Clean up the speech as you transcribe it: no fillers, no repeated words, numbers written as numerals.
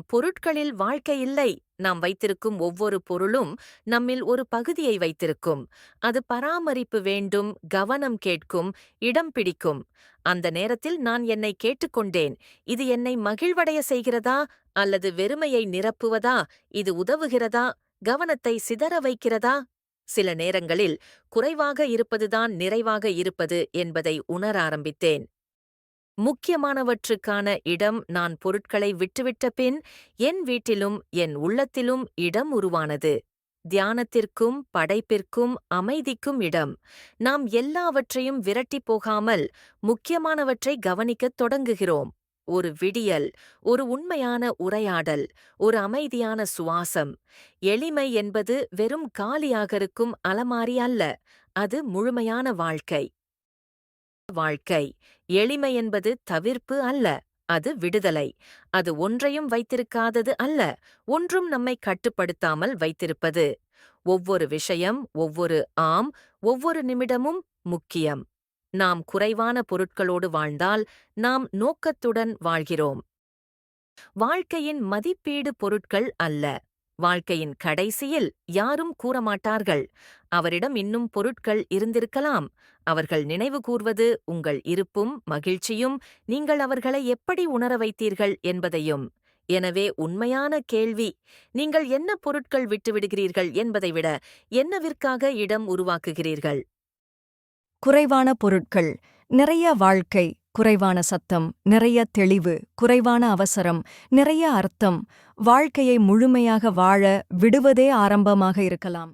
பொருட்களில் வாழ்க்கை இல்லை. நாம் வைத்திருக்கும் ஒவ்வொரு பொருளும் நம்மில் ஒரு பகுதியை வைத்திருக்கும். அது பராமரிப்பு வேண்டும், கவனம் கேட்கும், இடம் பிடிக்கும். அந்த நேரத்தில் நான் என்னை கேட்டுக்கொண்டேன், இது என்னை மகிழ்வடைய செய்கிறதா அல்லது வெறுமையை நிரப்புவதா? இது உதவுகிறதா, கவனத்தை சிதற வைக்கிறதா? சில நேரங்களில் குறைவாக இருப்பதுதான் நிறைவாக இருப்பது என்பதை உணர ஆரம்பித்தேன். முக்கியமானவற்றுக்கான இடம் நான் பொருட்களை விட்டுவிட்ட பின் என் வீட்டிலும் என் உள்ளத்திலும் இடம் உருவானது. தியானத்திற்கும் படைப்பிற்கும் அமைதிக்கும் இடம். நாம் எல்லாவற்றையும் விரட்டிப் போகாமல் முக்கியமானவற்றை கவனிக்கத் தொடங்குகிறோம். ஒரு விடியல், ஒரு உண்மையான உரையாடல், ஒரு அமைதியான சுவாசம். எளிமை என்பது வெறும் காலியாக இருக்கும் அலமாரி அல்ல, அது முழுமையான வாழ்க்கை. எளிமை என்பது தவிர்ப்பு அல்ல, அது விடுதலை. அது ஒன்றையும் வைத்திருக்காதது அல்ல, ஒன்றும் நம்மை கட்டுப்படுத்தாமல் வைத்திருப்பது. ஒவ்வொரு விஷயம், ஒவ்வொரு ஒவ்வொரு நிமிடமும் முக்கியம். நாம் குறைவான பொருட்களோடு வாழ்ந்தால் நாம் நோக்கத்துடன் வாழ்கிறோம். வாழ்க்கையின் மதிப்பீடு பொருட்கள் அல்ல. வாழ்க்கையின் கடைசியில் யாரும் கூறமாட்டார்கள், அவரிடம் இன்னும் பொருட்கள் இருந்திருக்கலாம். அவர்கள் நினைவு கூர்வது உங்கள் இருப்பும் மகிழ்ச்சியும், நீங்கள் அவர்களை எப்படி உணர வைத்தீர்கள் என்பதையும். எனவே உண்மையான கேள்வி, நீங்கள் என்ன பொருட்கள் விட்டுவிடுகிறீர்கள் என்பதை விட என்னவிற்காக இடம் உருவாக்குகிறீர்கள்? குறைவான பொருட்கள், நிறைய வாழ்க்கை. குறைவான சத்தம், நிறைய தெளிவு. குறைவான அவசரம், நிறைய அர்த்தம். வாழ்க்கையை முழுமையாக வாழ விடுவதே ஆரம்பமாக இருக்கலாம்.